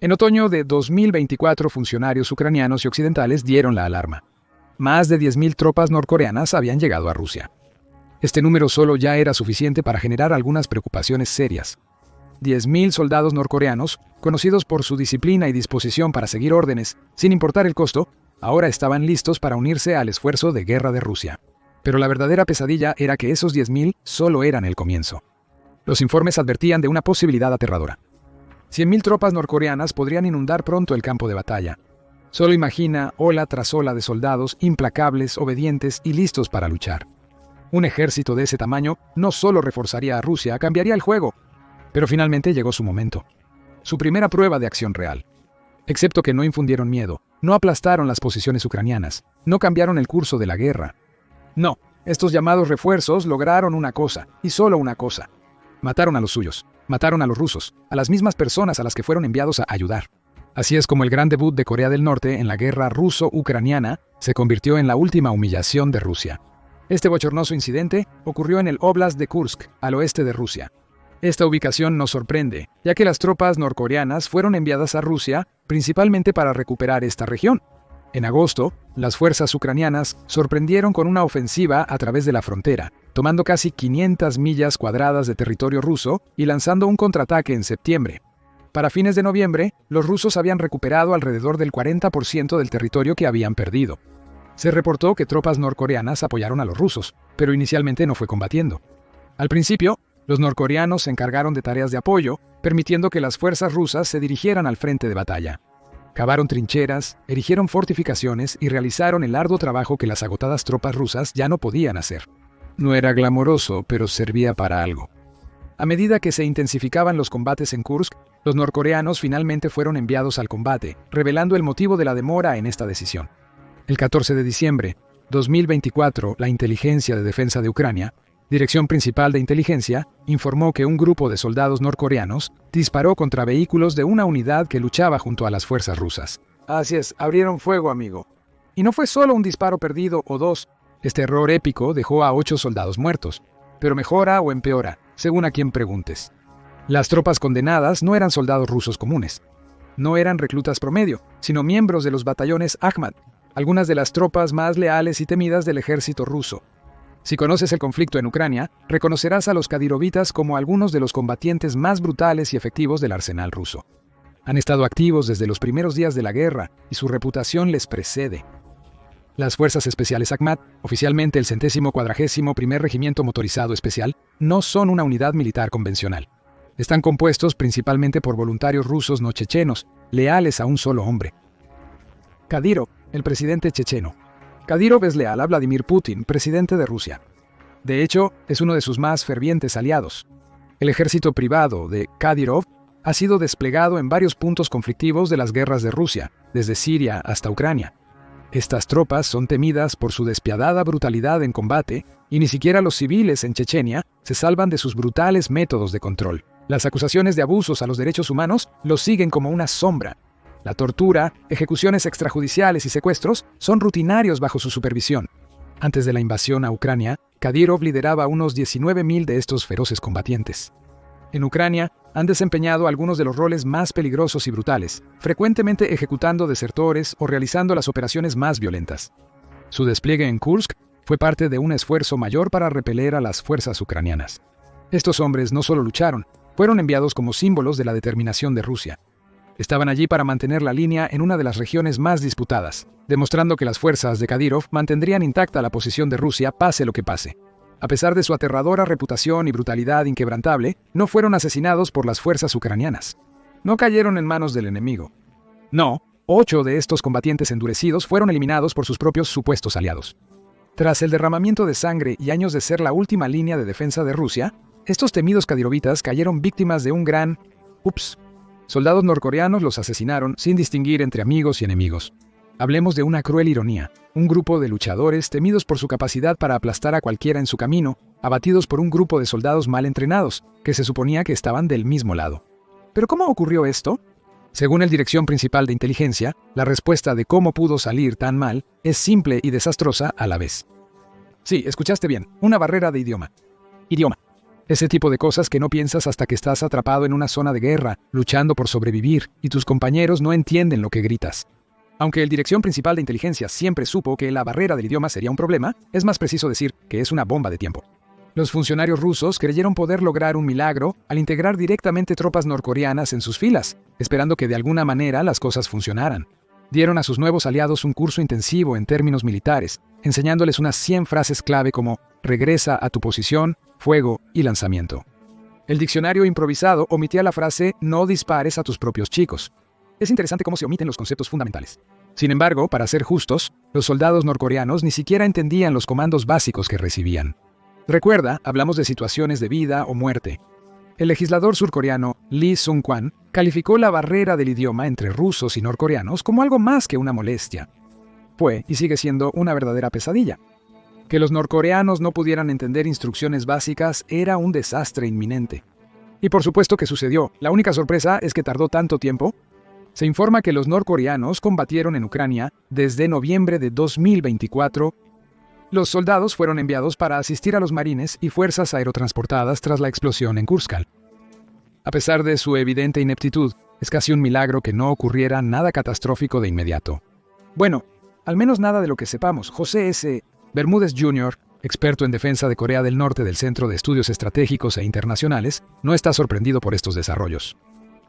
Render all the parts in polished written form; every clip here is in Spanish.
En otoño de 2024, funcionarios ucranianos y occidentales dieron la alarma. Más de 10.000 tropas norcoreanas habían llegado a Rusia. Este número solo ya era suficiente para generar algunas preocupaciones serias. 10.000 soldados norcoreanos, conocidos por su disciplina y disposición para seguir órdenes, sin importar el costo, ahora estaban listos para unirse al esfuerzo de guerra de Rusia. Pero la verdadera pesadilla era que esos 10.000 solo eran el comienzo. Los informes advertían de una posibilidad aterradora. 100.000 tropas norcoreanas podrían inundar pronto el campo de batalla. Solo imagina ola tras ola de soldados implacables, obedientes y listos para luchar. Un ejército de ese tamaño no solo reforzaría a Rusia, cambiaría el juego. Pero finalmente llegó su momento. Su primera prueba de acción real. Excepto que no infundieron miedo, no aplastaron las posiciones ucranianas, no cambiaron el curso de la guerra. No, estos llamados refuerzos lograron una cosa, y solo una cosa. Mataron a los suyos, mataron a los rusos, a las mismas personas a las que fueron enviados a ayudar. Así es como el gran debut de Corea del Norte en la guerra ruso-ucraniana se convirtió en la última humillación de Rusia. Este bochornoso incidente ocurrió en el Oblast de Kursk, al oeste de Rusia. Esta ubicación nos sorprende, ya que las tropas norcoreanas fueron enviadas a Rusia principalmente para recuperar esta región. En agosto, las fuerzas ucranianas sorprendieron con una ofensiva a través de la frontera, tomando casi 500 millas cuadradas de territorio ruso y lanzando un contraataque en septiembre. Para fines de noviembre, los rusos habían recuperado alrededor del 40% del territorio que habían perdido. Se reportó que tropas norcoreanas apoyaron a los rusos, pero inicialmente no fue combatiendo. Al principio, los norcoreanos se encargaron de tareas de apoyo, permitiendo que las fuerzas rusas se dirigieran al frente de batalla. Cavaron trincheras, erigieron fortificaciones y realizaron el arduo trabajo que las agotadas tropas rusas ya no podían hacer. No era glamoroso, pero servía para algo. A medida que se intensificaban los combates en Kursk, los norcoreanos finalmente fueron enviados al combate, revelando el motivo de la demora en esta decisión. El 14 de diciembre de 2024, la Inteligencia de Defensa de Ucrania, Dirección Principal de Inteligencia, informó que un grupo de soldados norcoreanos disparó contra vehículos de una unidad que luchaba junto a las fuerzas rusas. Así es, abrieron fuego, amigo. Y no fue solo un disparo perdido o dos. Este error épico dejó a 8 soldados muertos. Pero mejora o empeora, según a quien preguntes. Las tropas condenadas no eran soldados rusos comunes. No eran reclutas promedio, sino miembros de los batallones Akhmat, algunas de las tropas más leales y temidas del ejército ruso. Si conoces el conflicto en Ucrania, reconocerás a los kadirovitas como algunos de los combatientes más brutales y efectivos del arsenal ruso. Han estado activos desde los primeros días de la guerra y su reputación les precede. Las Fuerzas Especiales Akhmat, oficialmente el 141º Regimiento Motorizado Especial, no son una unidad militar convencional. Están compuestos principalmente por voluntarios rusos no chechenos, leales a un solo hombre. Kadyrov, el presidente checheno. Kadyrov es leal a Vladimir Putin, presidente de Rusia. De hecho, es uno de sus más fervientes aliados. El ejército privado de Kadyrov ha sido desplegado en varios puntos conflictivos de las guerras de Rusia, desde Siria hasta Ucrania. Estas tropas son temidas por su despiadada brutalidad en combate, y ni siquiera los civiles en Chechenia se salvan de sus brutales métodos de control. Las acusaciones de abusos a los derechos humanos los siguen como una sombra. La tortura, ejecuciones extrajudiciales y secuestros son rutinarios bajo su supervisión. Antes de la invasión a Ucrania, Kadyrov lideraba unos 19.000 de estos feroces combatientes. En Ucrania, han desempeñado algunos de los roles más peligrosos y brutales, frecuentemente ejecutando desertores o realizando las operaciones más violentas. Su despliegue en Kursk fue parte de un esfuerzo mayor para repeler a las fuerzas ucranianas. Estos hombres no solo lucharon, fueron enviados como símbolos de la determinación de Rusia. Estaban allí para mantener la línea en una de las regiones más disputadas, demostrando que las fuerzas de Kadyrov mantendrían intacta la posición de Rusia pase lo que pase. A pesar de su aterradora reputación y brutalidad inquebrantable, no fueron asesinados por las fuerzas ucranianas. No cayeron en manos del enemigo. No, 8 de estos combatientes endurecidos fueron eliminados por sus propios supuestos aliados. Tras el derramamiento de sangre y años de ser la última línea de defensa de Rusia, estos temidos kadirovitas cayeron víctimas de un gran ups. Soldados norcoreanos los asesinaron sin distinguir entre amigos y enemigos. Hablemos de una cruel ironía. Un grupo de luchadores temidos por su capacidad para aplastar a cualquiera en su camino, abatidos por un grupo de soldados mal entrenados, que se suponía que estaban del mismo lado. ¿Pero cómo ocurrió esto? Según el Dirección Principal de Inteligencia, la respuesta de cómo pudo salir tan mal es simple y desastrosa a la vez. Sí, escuchaste bien, una barrera de idioma. Ese tipo de cosas que no piensas hasta que estás atrapado en una zona de guerra, luchando por sobrevivir, y tus compañeros no entienden lo que gritas. Aunque el Dirección Principal de Inteligencia siempre supo que la barrera del idioma sería un problema, es más preciso decir que es una bomba de tiempo. Los funcionarios rusos creyeron poder lograr un milagro al integrar directamente tropas norcoreanas en sus filas, esperando que de alguna manera las cosas funcionaran. Dieron a sus nuevos aliados un curso intensivo en términos militares, enseñándoles unas 100 frases clave como regresa a tu posición, fuego y lanzamiento. El diccionario improvisado omitía la frase no dispares a tus propios chicos. Es interesante cómo se omiten los conceptos fundamentales. Sin embargo, para ser justos, los soldados norcoreanos ni siquiera entendían los comandos básicos que recibían. Recuerda, hablamos de situaciones de vida o muerte. El legislador surcoreano Lee Sung-kwan calificó la barrera del idioma entre rusos y norcoreanos como algo más que una molestia. Fue y sigue siendo una verdadera pesadilla. Que los norcoreanos no pudieran entender instrucciones básicas era un desastre inminente. Y por supuesto que sucedió. La única sorpresa es que tardó tanto tiempo. Se informa que los norcoreanos combatieron en Ucrania desde noviembre de 2024. Los soldados fueron enviados para asistir a los marines y fuerzas aerotransportadas tras la explosión en Kursk. A pesar de su evidente ineptitud, es casi un milagro que no ocurriera nada catastrófico de inmediato. Bueno, al menos nada de lo que sepamos. José S. Bermúdez Jr., experto en defensa de Corea del Norte del Centro de Estudios Estratégicos e Internacionales, no está sorprendido por estos desarrollos.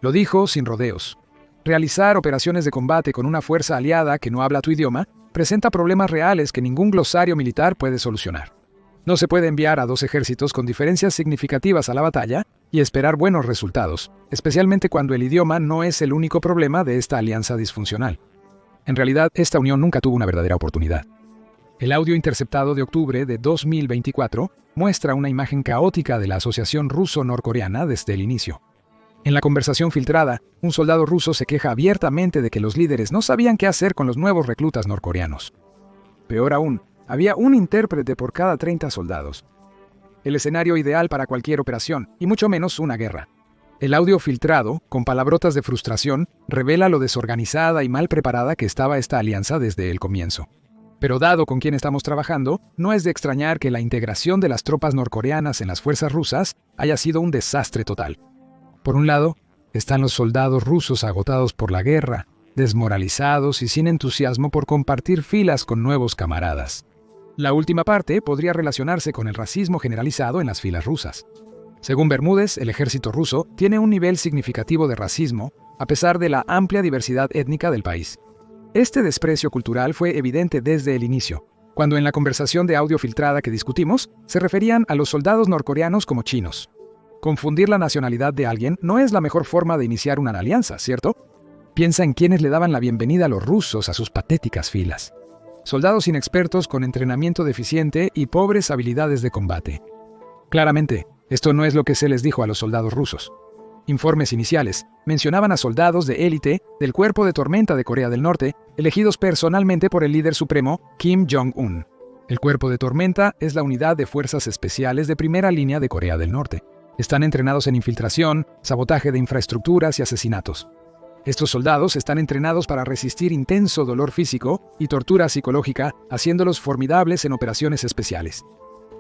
Lo dijo sin rodeos. Realizar operaciones de combate con una fuerza aliada que no habla tu idioma presenta problemas reales que ningún glosario militar puede solucionar. No se puede enviar a dos ejércitos con diferencias significativas a la batalla y esperar buenos resultados, especialmente cuando el idioma no es el único problema de esta alianza disfuncional. En realidad, esta unión nunca tuvo una verdadera oportunidad. El audio interceptado de octubre de 2024 muestra una imagen caótica de la asociación ruso-norcoreana desde el inicio. En la conversación filtrada, un soldado ruso se queja abiertamente de que los líderes no sabían qué hacer con los nuevos reclutas norcoreanos. Peor aún, había un intérprete por cada 30 soldados. El escenario ideal para cualquier operación, y mucho menos una guerra. El audio filtrado, con palabrotas de frustración, revela lo desorganizada y mal preparada que estaba esta alianza desde el comienzo. Pero dado con quién estamos trabajando, no es de extrañar que la integración de las tropas norcoreanas en las fuerzas rusas haya sido un desastre total. Por un lado, están los soldados rusos agotados por la guerra, desmoralizados y sin entusiasmo por compartir filas con nuevos camaradas. La última parte podría relacionarse con el racismo generalizado en las filas rusas. Según Bermúdez, el ejército ruso tiene un nivel significativo de racismo, a pesar de la amplia diversidad étnica del país. Este desprecio cultural fue evidente desde el inicio, cuando en la conversación de audio filtrada que discutimos, se referían a los soldados norcoreanos como chinos. Confundir la nacionalidad de alguien no es la mejor forma de iniciar una alianza, ¿cierto? Piensa en quienes le daban la bienvenida a los rusos a sus patéticas filas. Soldados inexpertos con entrenamiento deficiente y pobres habilidades de combate. Claramente, esto no es lo que se les dijo a los soldados rusos. Informes iniciales mencionaban a soldados de élite del Cuerpo de Tormenta de Corea del Norte, elegidos personalmente por el líder supremo Kim Jong-un. El Cuerpo de Tormenta es la unidad de fuerzas especiales de primera línea de Corea del Norte. Están entrenados en infiltración, sabotaje de infraestructuras y asesinatos. Estos soldados están entrenados para resistir intenso dolor físico y tortura psicológica, haciéndolos formidables en operaciones especiales.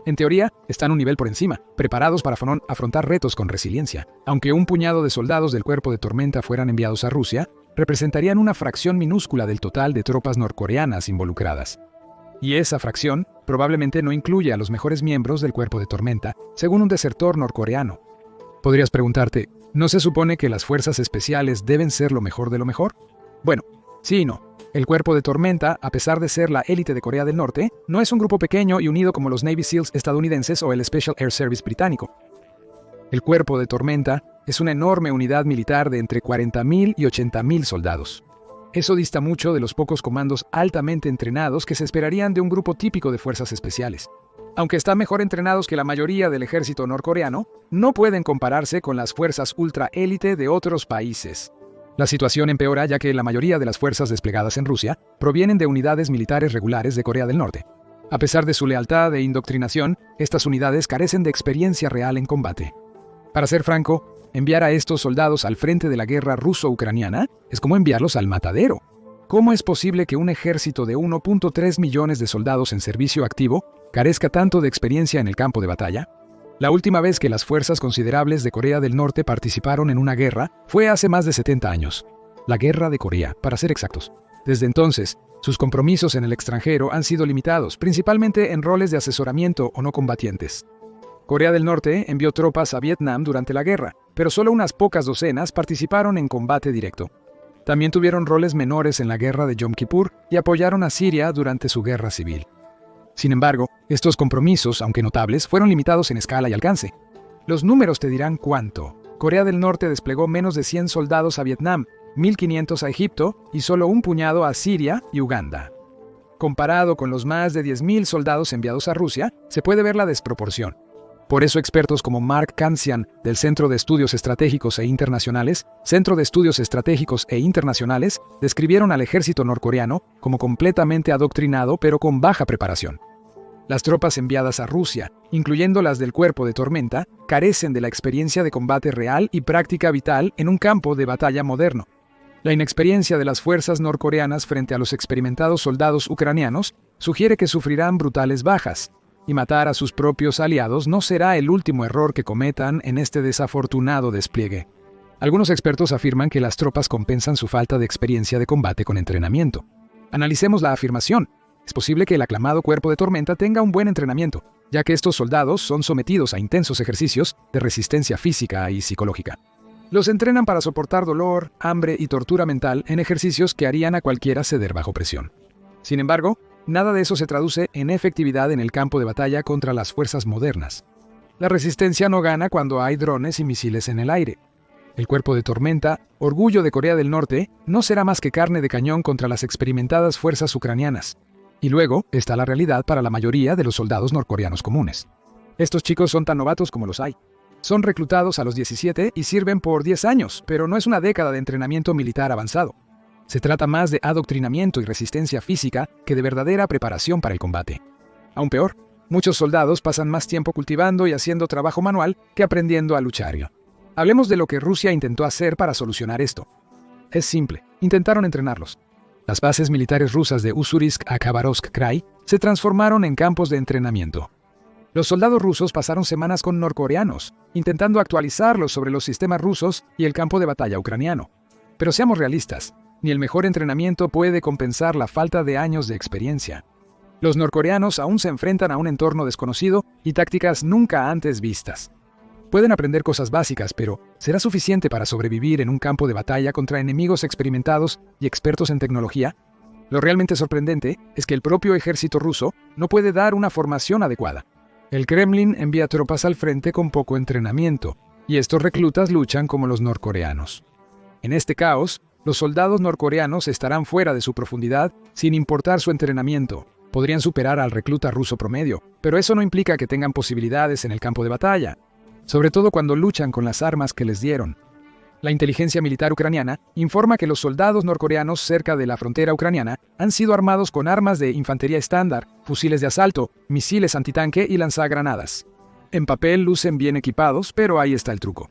En teoría, están un nivel por encima, preparados para afrontar retos con resiliencia. Aunque un puñado de soldados del Cuerpo de Tormenta fueran enviados a Rusia, representarían una fracción minúscula del total de tropas norcoreanas involucradas. Y esa fracción probablemente no incluye a los mejores miembros del Cuerpo de Tormenta, según un desertor norcoreano. Podrías preguntarte, ¿no se supone que las fuerzas especiales deben ser lo mejor de lo mejor? Bueno, sí y no. El Cuerpo de Tormenta, a pesar de ser la élite de Corea del Norte, no es un grupo pequeño y unido como los Navy SEALs estadounidenses o el Special Air Service británico. El Cuerpo de Tormenta es una enorme unidad militar de entre 40.000 y 80.000 soldados. Eso dista mucho de los pocos comandos altamente entrenados que se esperarían de un grupo típico de fuerzas especiales. Aunque están mejor entrenados que la mayoría del ejército norcoreano, no pueden compararse con las fuerzas ultra élite de otros países. La situación empeora ya que la mayoría de las fuerzas desplegadas en Rusia provienen de unidades militares regulares de Corea del Norte. A pesar de su lealtad e indoctrinación, estas unidades carecen de experiencia real en combate. Para ser franco, enviar a estos soldados al frente de la guerra ruso-ucraniana es como enviarlos al matadero. ¿Cómo es posible que un ejército de 1.3 millones de soldados en servicio activo carezca tanto de experiencia en el campo de batalla? La última vez que las fuerzas considerables de Corea del Norte participaron en una guerra fue hace más de 70 años. La Guerra de Corea, para ser exactos. Desde entonces, sus compromisos en el extranjero han sido limitados, principalmente en roles de asesoramiento o no combatientes. Corea del Norte envió tropas a Vietnam durante la guerra, pero solo unas pocas docenas participaron en combate directo. También tuvieron roles menores en la guerra de Yom Kippur y apoyaron a Siria durante su guerra civil. Sin embargo, estos compromisos, aunque notables, fueron limitados en escala y alcance. Los números te dirán cuánto. Corea del Norte desplegó menos de 100 soldados a Vietnam, 1.500 a Egipto y solo un puñado a Siria y Uganda. Comparado con los más de 10.000 soldados enviados a Rusia, se puede ver la desproporción. Por eso expertos como Mark Kansian, del Centro de Estudios Estratégicos e Internacionales, describieron al ejército norcoreano como completamente adoctrinado pero con baja preparación. Las tropas enviadas a Rusia, incluyendo las del Cuerpo de Tormenta, carecen de la experiencia de combate real y práctica vital en un campo de batalla moderno. La inexperiencia de las fuerzas norcoreanas frente a los experimentados soldados ucranianos sugiere que sufrirán brutales bajas, y matar a sus propios aliados no será el último error que cometan en este desafortunado despliegue. Algunos expertos afirman que las tropas compensan su falta de experiencia de combate con entrenamiento. Analicemos la afirmación. Es posible que el aclamado Cuerpo de Tormenta tenga un buen entrenamiento, ya que estos soldados son sometidos a intensos ejercicios de resistencia física y psicológica. Los entrenan para soportar dolor, hambre y tortura mental en ejercicios que harían a cualquiera ceder bajo presión. Sin embargo, nada de eso se traduce en efectividad en el campo de batalla contra las fuerzas modernas. La resistencia no gana cuando hay drones y misiles en el aire. El Cuerpo de Tormenta, orgullo de Corea del Norte, no será más que carne de cañón contra las experimentadas fuerzas ucranianas. Y luego está la realidad para la mayoría de los soldados norcoreanos comunes. Estos chicos son tan novatos como los hay. Son reclutados a los 17 y sirven por 10 años, pero no es una década de entrenamiento militar avanzado. Se trata más de adoctrinamiento y resistencia física que de verdadera preparación para el combate. Aún peor, muchos soldados pasan más tiempo cultivando y haciendo trabajo manual que aprendiendo a luchar. Hablemos de lo que Rusia intentó hacer para solucionar esto. Es simple, intentaron entrenarlos. Las bases militares rusas de Ussurisk a Khabarovsk Krai se transformaron en campos de entrenamiento. Los soldados rusos pasaron semanas con norcoreanos, intentando actualizarlos sobre los sistemas rusos y el campo de batalla ucraniano. Pero seamos realistas. Ni el mejor entrenamiento puede compensar la falta de años de experiencia. Los norcoreanos aún se enfrentan a un entorno desconocido y tácticas nunca antes vistas. Pueden aprender cosas básicas, pero ¿será suficiente para sobrevivir en un campo de batalla contra enemigos experimentados y expertos en tecnología? Lo realmente sorprendente es que el propio ejército ruso no puede dar una formación adecuada. El Kremlin envía tropas al frente con poco entrenamiento, y estos reclutas luchan como los norcoreanos. En este caos, los soldados norcoreanos estarán fuera de su profundidad sin importar su entrenamiento. Podrían superar al recluta ruso promedio, pero eso no implica que tengan posibilidades en el campo de batalla, sobre todo cuando luchan con las armas que les dieron. La inteligencia militar ucraniana informa que los soldados norcoreanos cerca de la frontera ucraniana han sido armados con armas de infantería estándar, fusiles de asalto, misiles antitanque y lanzagranadas. En papel lucen bien equipados, pero ahí está el truco.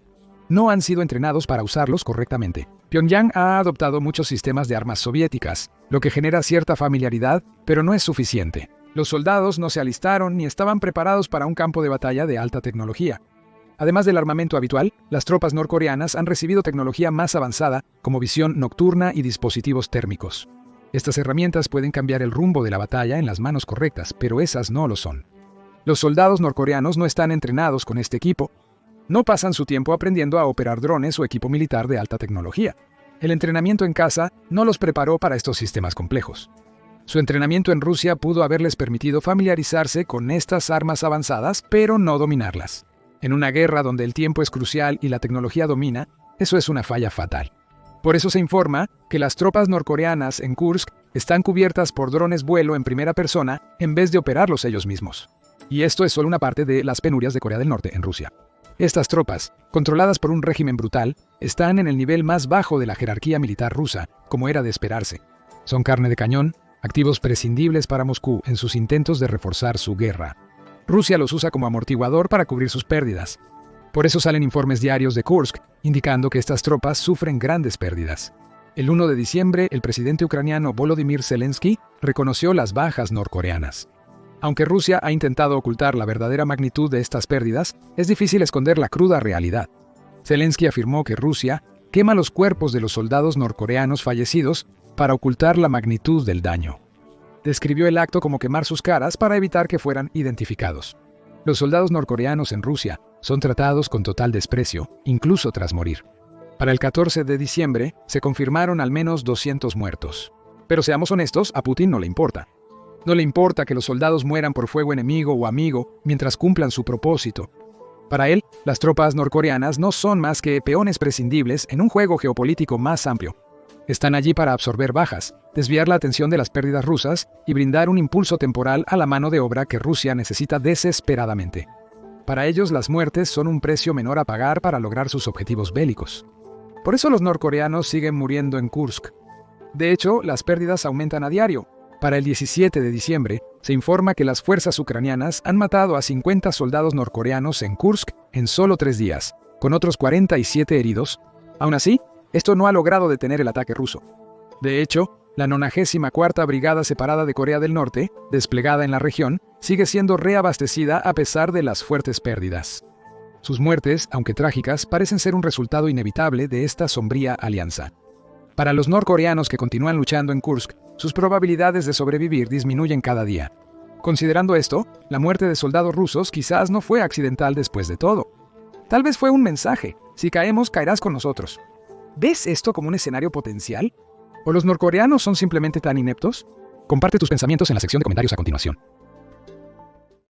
No han sido entrenados para usarlos correctamente. Pyongyang ha adoptado muchos sistemas de armas soviéticas, lo que genera cierta familiaridad, pero no es suficiente. Los soldados no se alistaron ni estaban preparados para un campo de batalla de alta tecnología. Además del armamento habitual, las tropas norcoreanas han recibido tecnología más avanzada, como visión nocturna y dispositivos térmicos. Estas herramientas pueden cambiar el rumbo de la batalla en las manos correctas, pero esas no lo son. Los soldados norcoreanos no están entrenados con este equipo. No pasan su tiempo aprendiendo a operar drones o equipo militar de alta tecnología. El entrenamiento en casa no los preparó para estos sistemas complejos. Su entrenamiento en Rusia pudo haberles permitido familiarizarse con estas armas avanzadas, pero no dominarlas. En una guerra donde el tiempo es crucial y la tecnología domina, eso es una falla fatal. Por eso se informa que las tropas norcoreanas en Kursk están cubiertas por drones vuelo en primera persona en vez de operarlos ellos mismos. Y esto es solo una parte de las penurias de Corea del Norte en Rusia. Estas tropas, controladas por un régimen brutal, están en el nivel más bajo de la jerarquía militar rusa, como era de esperarse. Son carne de cañón, activos prescindibles para Moscú en sus intentos de reforzar su guerra. Rusia los usa como amortiguador para cubrir sus pérdidas. Por eso salen informes diarios de Kursk, indicando que estas tropas sufren grandes pérdidas. El 1 de diciembre, el presidente ucraniano Volodymyr Zelensky reconoció las bajas norcoreanas. Aunque Rusia ha intentado ocultar la verdadera magnitud de estas pérdidas, es difícil esconder la cruda realidad. Zelensky afirmó que Rusia quema los cuerpos de los soldados norcoreanos fallecidos para ocultar la magnitud del daño. Describió el acto como quemar sus caras para evitar que fueran identificados. Los soldados norcoreanos en Rusia son tratados con total desprecio, incluso tras morir. Para el 14 de diciembre se confirmaron al menos 200 muertos. Pero seamos honestos, a Putin no le importa. No le importa que los soldados mueran por fuego enemigo o amigo mientras cumplan su propósito. Para él, las tropas norcoreanas no son más que peones prescindibles en un juego geopolítico más amplio. Están allí para absorber bajas, desviar la atención de las pérdidas rusas y brindar un impulso temporal a la mano de obra que Rusia necesita desesperadamente. Para ellos, las muertes son un precio menor a pagar para lograr sus objetivos bélicos. Por eso los norcoreanos siguen muriendo en Kursk. De hecho, las pérdidas aumentan a diario. Para el 17 de diciembre, se informa que las fuerzas ucranianas han matado a 50 soldados norcoreanos en Kursk en solo 3 días, con otros 47 heridos. Aún así, esto no ha logrado detener el ataque ruso. De hecho, la 94ª Brigada Separada de Corea del Norte, desplegada en la región, sigue siendo reabastecida a pesar de las fuertes pérdidas. Sus muertes, aunque trágicas, parecen ser un resultado inevitable de esta sombría alianza. Para los norcoreanos que continúan luchando en Kursk, sus probabilidades de sobrevivir disminuyen cada día. Considerando esto, la muerte de soldados rusos quizás no fue accidental después de todo. Tal vez fue un mensaje: si caemos, caerás con nosotros. ¿Ves esto como un escenario potencial? ¿O los norcoreanos son simplemente tan ineptos? Comparte tus pensamientos en la sección de comentarios a continuación.